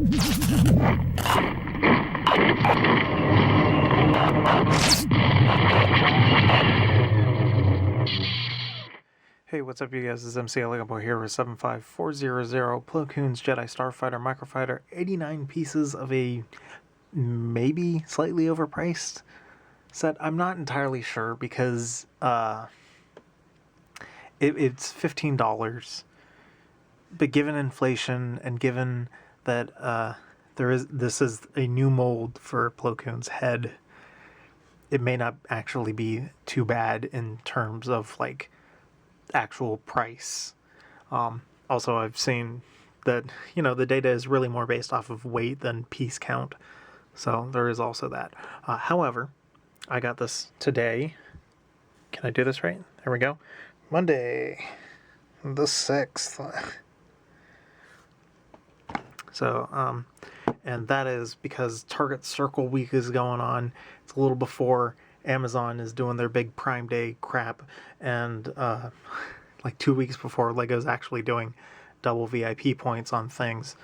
Hey, what's up, you guys? This is MCLegoboy here with 75400 Plo Koon's Jedi Starfighter Microfighter. 89 pieces of a maybe slightly overpriced set. I'm not entirely sure because it's $15. But given inflation and given that this is a new mold for Plo Koon's head, it may not actually be too bad in terms of like actual price. Also, I've seen that the data is really more based off of weight than piece count, so there is also that. However, I got this today. Can I do this right? There we go. Monday the 6th. So and that is because Target Circle Week is going on. It's a little before Amazon is doing their big Prime Day crap, and like 2 weeks before Lego's actually doing double VIP points on things.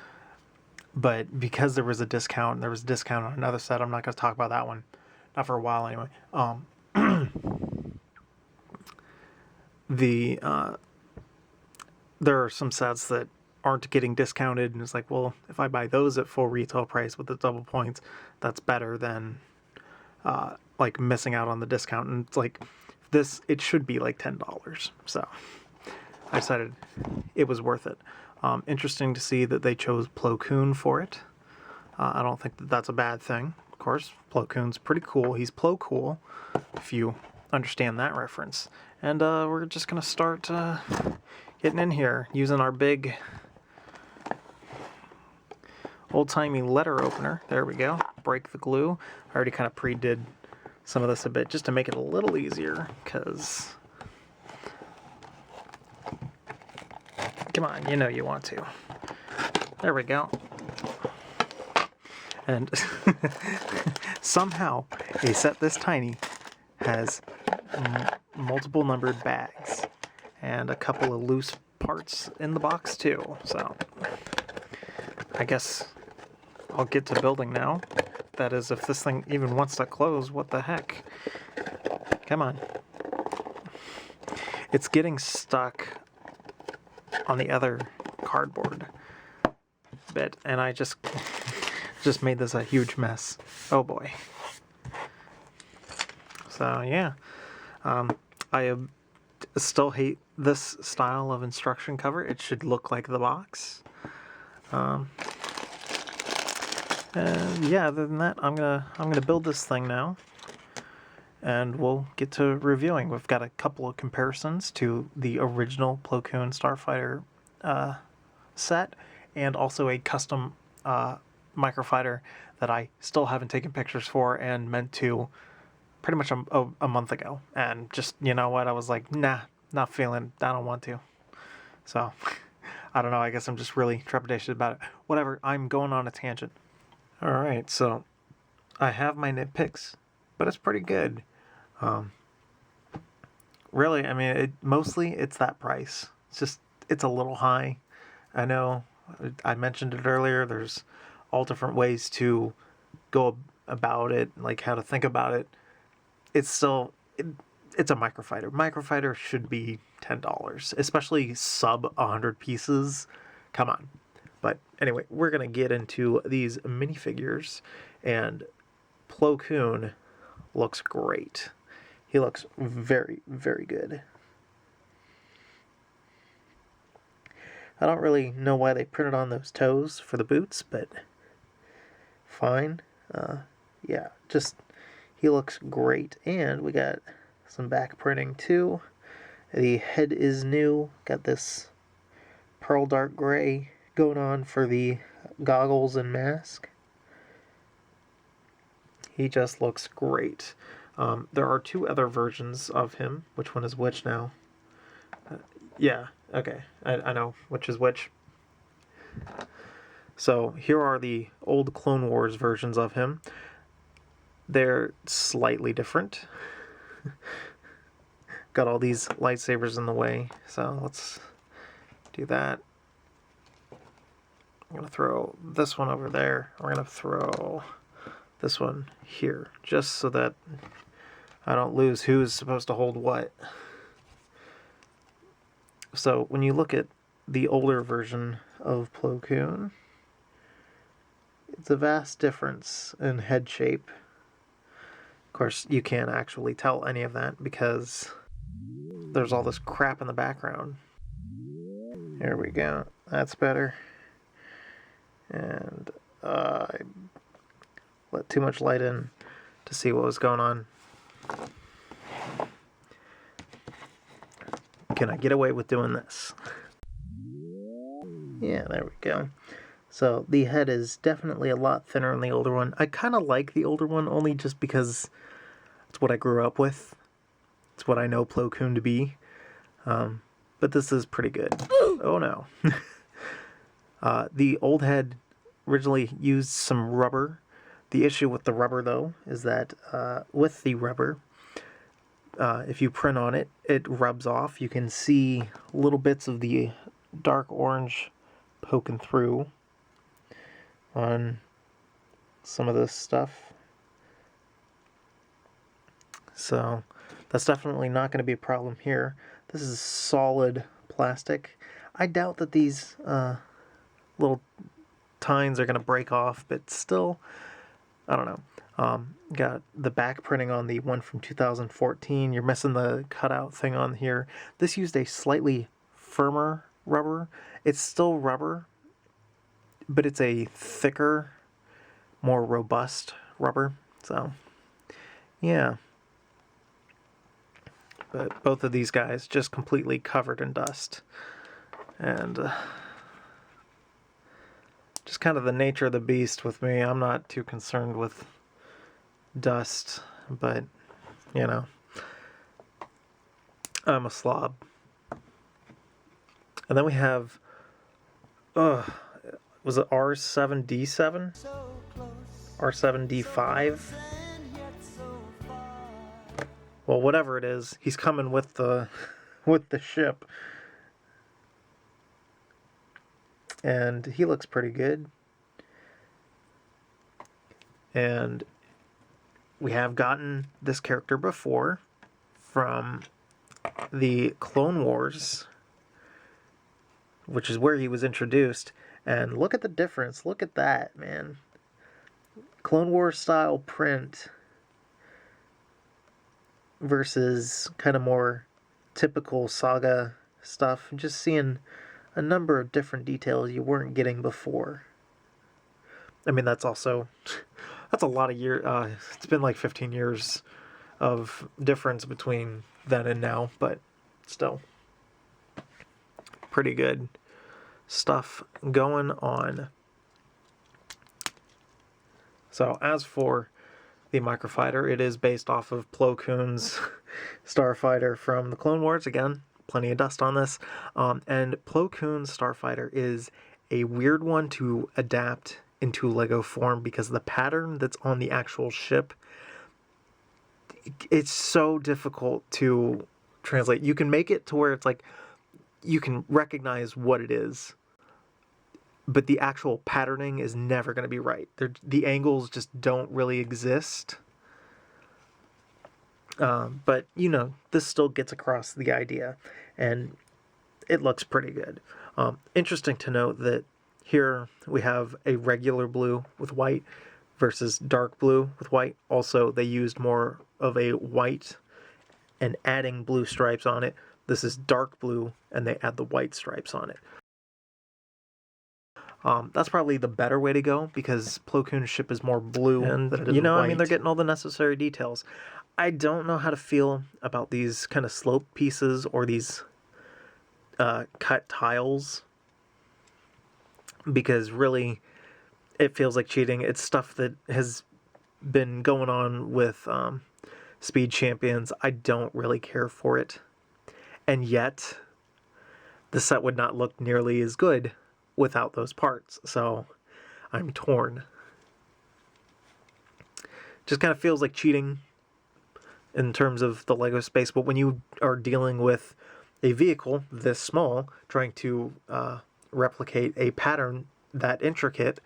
But because there was a discount on another set. I'm not going to talk about that one, not for a while anyway. There are some sets that aren't getting discounted, and it's like, well, if I buy those at full retail price with the double points, that's better than like missing out on the discount. And it's like this, it should be like $10. So I decided it was worth it. Interesting to see that they chose Plo Koon for it. I don't think that that's a bad thing. Of course, Plo Koon's pretty cool. He's Plo Cool, if you understand that reference. And we're just going to start getting in here using our big old-timey letter opener. There we go. Break the glue. I already kind of pre-did some of this a bit just to make it a little easier, because come on, you want to. There we go. And somehow a set this tiny has multiple numbered bags and a couple of loose parts in the box too. So I guess I'll get to building now. That is, if this thing even wants to close. What the heck? Come on. It's getting stuck on the other cardboard bit, and I just made this a huge mess. Oh boy. So yeah, I still hate this style of instruction cover. It should look like the box. And yeah, other than that, I'm gonna build this thing now, and we'll get to reviewing. We've got a couple of comparisons to the original Plo Koon Starfighter set, and also a custom microfighter that I still haven't taken pictures for and meant to pretty much a month ago. And just, you know what, I was like, nah, not feeling, I don't want to. So, I don't know, I guess I'm just really trepidatious about it. Whatever, I'm going on a tangent. Alright, so I have my nitpicks, but it's pretty good. Really, I mean, mostly it's that price. It's a little high. I know, I mentioned it earlier, there's all different ways to go about it, like how to think about it. It's still, it's a microfighter. Microfighter should be $10, especially sub 100 pieces. Come on. But anyway, we're going to get into these minifigures, and Plo Koon looks great. He looks very, very good. I don't really know why they printed on those toes for the boots, but fine. Yeah, just he looks great. And we got some back printing too. The head is new. Got this pearl dark gray going on for the goggles and mask. He just looks great. There are two other versions of him. Which one is which now? Yeah, okay. I know which is which. So here are the old Clone Wars versions of him. They're slightly different. Got all these lightsabers in the way, so let's do that. I'm going to throw this one over there. We're going to throw this one here, just so that I don't lose who's supposed to hold what. So when you look at the older version of Plo Koon, it's a vast difference in head shape. Of course, you can't actually tell any of that because there's all this crap in the background. There we go. That's better. And I let too much light in to see what was going on. Can I get away with doing this? Yeah, there we go. So the head is definitely a lot thinner in the older one. I kind of like the older one only just because it's what I grew up with. It's what I know Plo Koon to be. But this is pretty good. Oh no. The old head originally used some rubber. The issue with the rubber, though, is that with the rubber, if you print on it, it rubs off. You can see little bits of the dark orange poking through on some of this stuff. So that's definitely not going to be a problem here. This is solid plastic. I doubt that these little tines are going to break off, but still, I don't know. Got the back printing on the one from 2014. You're missing the cutout thing on here. This used a slightly firmer rubber. It's still rubber, but it's a thicker, more robust rubber. So, yeah. But both of these guys just completely covered in dust. And just kind of the nature of the beast with me. I'm not too concerned with dust, but, you know, I'm a slob. And then we have, was it R7D7? R7D5? Well, whatever it is, he's coming with the ship. And he looks pretty good. And we have gotten this character before from the Clone Wars, which is where he was introduced. And look at the difference. Look at that, man. Clone Wars style print versus kind of more typical saga stuff. Just seeing a number of different details you weren't getting before. I mean, that's also, that's a lot of years. It's been like 15 years of difference between then and now, but still pretty good stuff going on. So as for the Microfighter, it is based off of Plo Koon's Starfighter from the Clone Wars. Again, plenty of dust on this. And Plo Koon's Starfighter is a weird one to adapt into Lego form because the pattern that's on the actual ship, it's so difficult to translate. You can make it to where it's like you can recognize what it is, but the actual patterning is never going to be right. The angles just don't really exist. But, you know, this still gets across the idea, and it looks pretty good. Interesting to note that here we have a regular blue with white versus dark blue with white. Also, they used more of a white and adding blue stripes on it. This is dark blue, and they add the white stripes on it. That's probably the better way to go because Plo Koon's ship is more blue and than it is white. I mean, they're getting all the necessary details. I don't know how to feel about these kind of slope pieces or these cut tiles because really it feels like cheating. It's stuff that has been going on with Speed Champions. I don't really care for it. And yet, the set would not look nearly as good without those parts. So, I'm torn. Just kind of feels like cheating in terms of the Lego space. But when you are dealing with a vehicle this small, trying to replicate a pattern that intricate,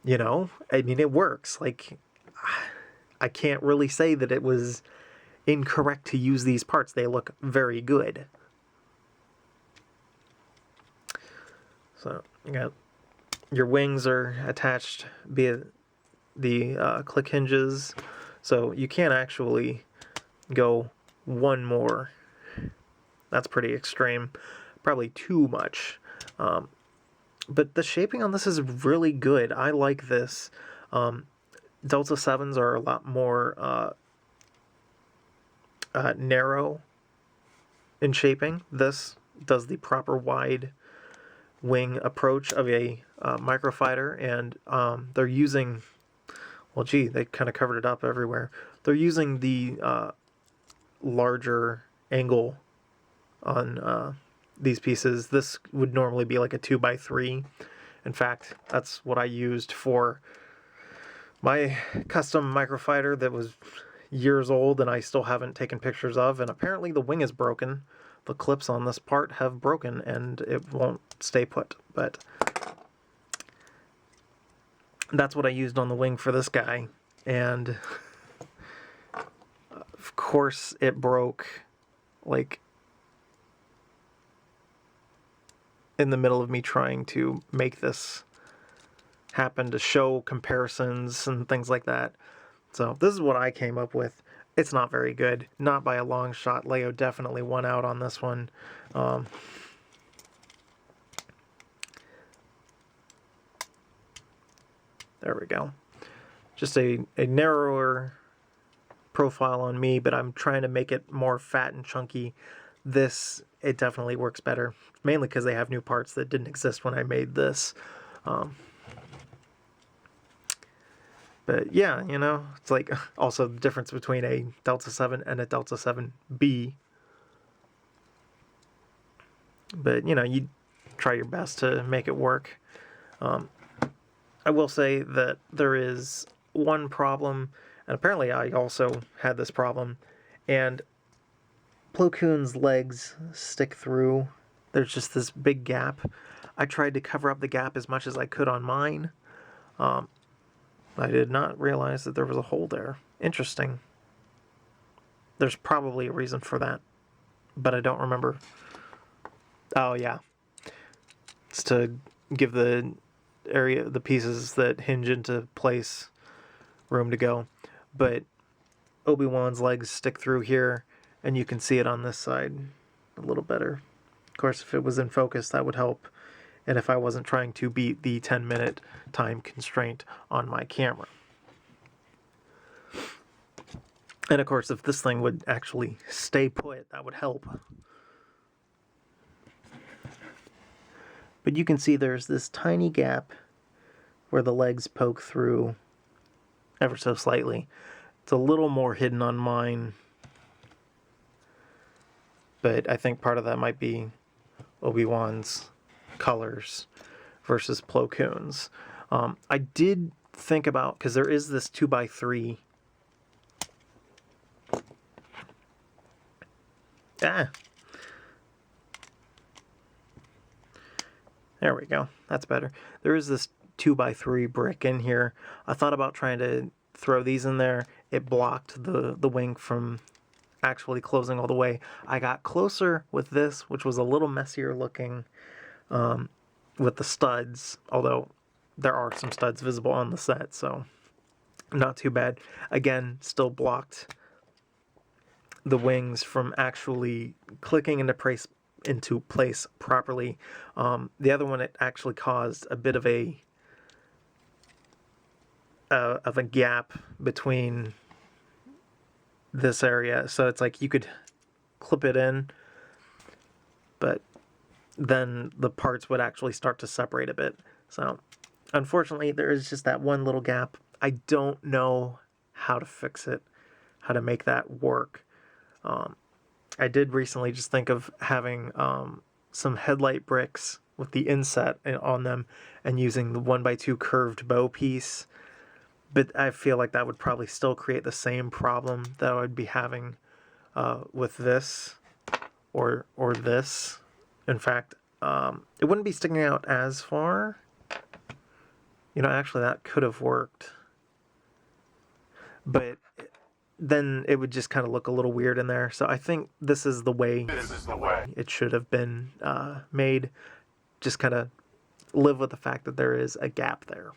you know, I mean, it works. Like, I can't really say that it was incorrect to use these parts. They look very good. So, you got your wings are attached via the click hinges, so you can't actually go one more. That's pretty extreme, probably too much. But the shaping on this is really good. I like this. Delta 7s are a lot more narrow in shaping. This does the proper wide wing approach of a microfighter, and they're using, well, gee, they kind of covered it up everywhere. They're using the larger angle on these pieces. This would normally be like a 2x3. In fact, that's what I used for my custom microfighter that was years old and I still haven't taken pictures of, and apparently the wing is broken. The clips on this part have broken and it won't stay put, but that's what I used on the wing for this guy, and of course it broke like in the middle of me trying to make this happen to show comparisons and things like that. So this is what I came up with. It's not very good, not by a long shot. Lego definitely won out on this one. There we go. Just a narrower profile on me, but I'm trying to make it more fat and chunky. This, it definitely works better, mainly because they have new parts that didn't exist when I made this. But yeah, you know, it's like also the difference between a Delta 7 and a Delta 7B. But, you know, you try your best to make it work. I will say that there is one problem, and apparently I also had this problem, and Plo Koon's legs stick through. There's just this big gap. I tried to cover up the gap as much as I could on mine. I did not realize that there was a hole there. Interesting. There's probably a reason for that, but I don't remember. Oh yeah, it's to give the pieces that hinge into place room to go. But Obi-Wan's legs stick through here, and you can see it on this side a little better. Of course, if it was in focus, that would help, and if I wasn't trying to beat the 10-minute time constraint on my camera. And of course, if this thing would actually stay put, that would help. But you can see there's this tiny gap where the legs poke through ever so slightly. It's a little more hidden on mine, but I think part of that might be Obi-Wan's colors versus Plo Koon's. I did think about, because there is this 2x3. There we go. That's better. There is this 2x3 brick in here. I thought about trying to throw these in there. It blocked the wing from actually closing all the way. I got closer with this, which was a little messier looking with the studs, although there are some studs visible on the set, so not too bad. Again, still blocked the wings from actually clicking into place properly. The other one, it actually caused a bit of a gap between this area, so it's like you could clip it in, but then the parts would actually start to separate a bit. So unfortunately, there is just that one little gap. I don't know how to fix it, how to make that work. I did recently just think of having some headlight bricks with the inset on them and using the 1x2 curved bow piece, but I feel like that would probably still create the same problem that I would be having with this or this. In fact, it wouldn't be sticking out as far. You know, actually that could have worked. But then it would just kind of look a little weird in there. So I think this is the way it should have been made. Just kind of live with the fact that there is a gap there.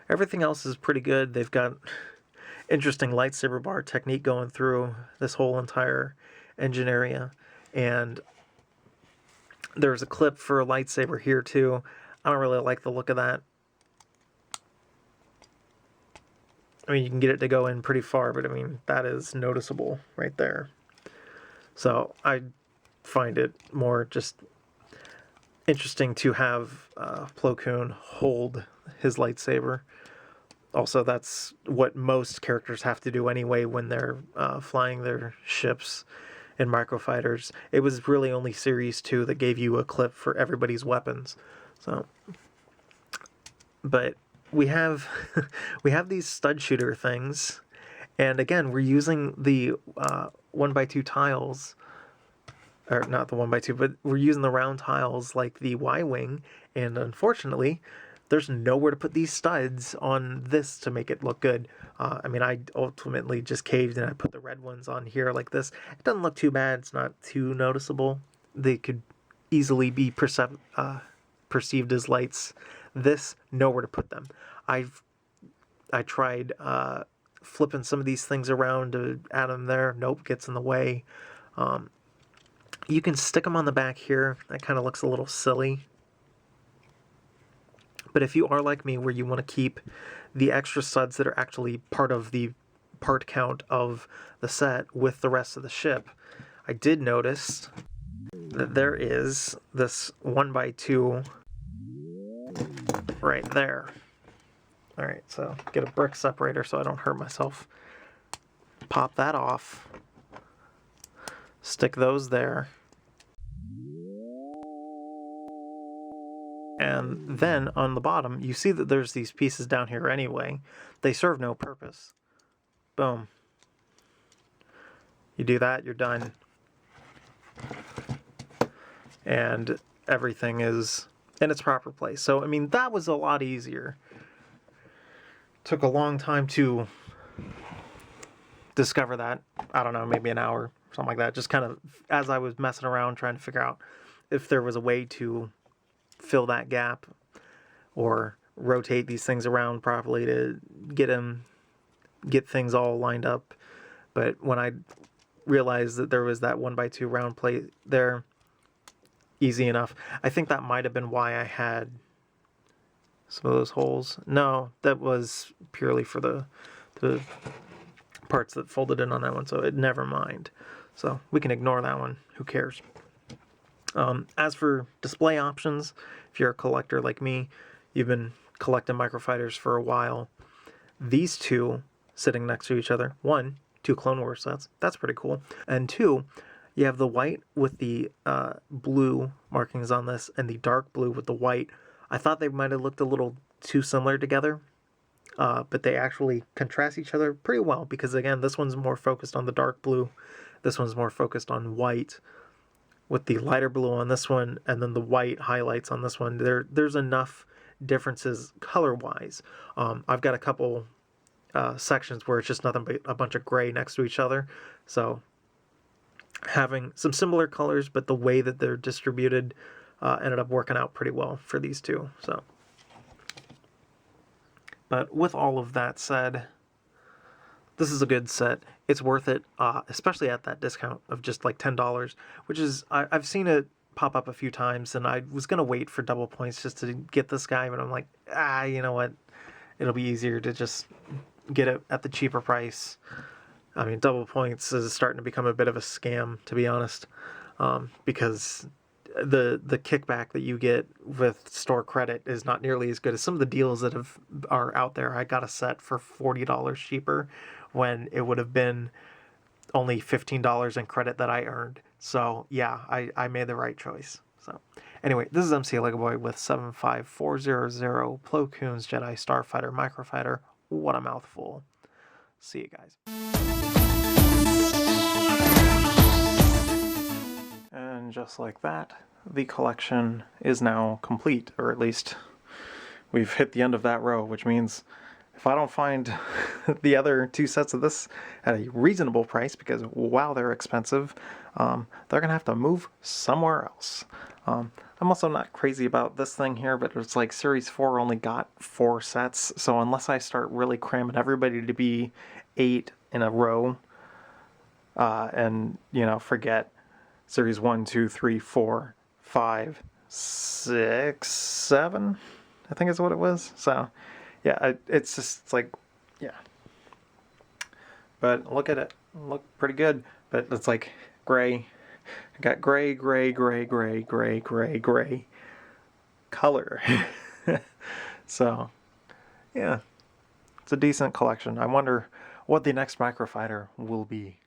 Everything else is pretty good. They've got interesting lightsaber bar technique going through this whole entire engine area. And there's a clip for a lightsaber here too. I don't really like the look of that. I mean, you can get it to go in pretty far, but I mean, that is noticeable right there. So I find it more just interesting to have Plo Koon hold his lightsaber. Also, that's what most characters have to do anyway when they're flying their ships in microfighters. It was really only Series 2 that gave you a clip for everybody's weapons. So, but we have we have these stud shooter things, and again, we're using the 1x2 tiles, or not the 1x2, but we're using the round tiles like the Y-wing, and unfortunately, there's nowhere to put these studs on this to make it look good. I mean, I ultimately just caved and I put the red ones on here like this. It doesn't look too bad. It's not too noticeable. They could easily be perceived as lights. This, nowhere to put them. I tried flipping some of these things around to add them there. Nope, gets in the way. You can stick them on the back here. That kind of looks a little silly. But if you are like me, where you want to keep the extra studs that are actually part of the part count of the set with the rest of the ship, I did notice that there is this 1x2 right there. Alright, so get a brick separator so I don't hurt myself. Pop that off. Stick those there. And then on the bottom, you see that there's these pieces down here anyway. They serve no purpose. Boom. You do that, you're done. And everything is in its proper place. So, I mean, that was a lot easier. Took a long time to discover that. I don't know, maybe an hour, something like that. Just kind of as I was messing around trying to figure out if there was a way to fill that gap or rotate these things around properly to get things all lined up. But when I realized that there was that 1x2 round plate there, easy enough. I think that might have been why I had some of those holes. No, that was purely for the parts that folded in on that one, so it never mind. So we can ignore that one. Who cares? As for display options, if you're a collector like me, you've been collecting microfighters for a while, these two sitting next to each other, one, 2 Clone Wars sets, that's pretty cool, and 2, you have the white with the blue markings on this, and the dark blue with the white. I thought they might have looked a little too similar together, but they actually contrast each other pretty well, because again, this one's more focused on the dark blue, this one's more focused on white, with the lighter blue on this one, and then the white highlights on this one. There's enough differences color-wise. I've got a couple sections where it's just nothing but a bunch of gray next to each other. So having some similar colors, but the way that they're distributed ended up working out pretty well for these two. So, but with all of that said, this is a good set. It's worth it, especially at that discount of just like $10, which is, I've seen it pop up a few times, and I was going to wait for double points just to get this guy, but I'm like, you know what? It'll be easier to just get it at the cheaper price. I mean, double points is starting to become a bit of a scam, to be honest, because the kickback that you get with store credit is not nearly as good as some of the deals that are out there. I got a set for $40 cheaper when it would have been only $15 in credit that I earned. So yeah, I made the right choice. So anyway, this is MCLegoboy with 75400 Plo Koon's Jedi Starfighter Microfighter. What a mouthful. See you guys. And just like that, the collection is now complete, or at least we've hit the end of that row, which means if I don't find the other 2 sets of this at a reasonable price, because wow, they're expensive, they're gonna have to move somewhere else. I'm also not crazy about this thing here, but it's like Series 4 only got 4 sets, so unless I start really cramming everybody to be 8 in a row, and, you know, forget Series 1, 2, 3, 4, 5, 6, 7, I think is what it was. So, yeah, it's just, it's like, yeah. But look at it. Look pretty good. But it's like gray. I got gray, gray, gray, gray, gray, gray, gray color. So, yeah. It's a decent collection. I wonder what the next Microfighter will be.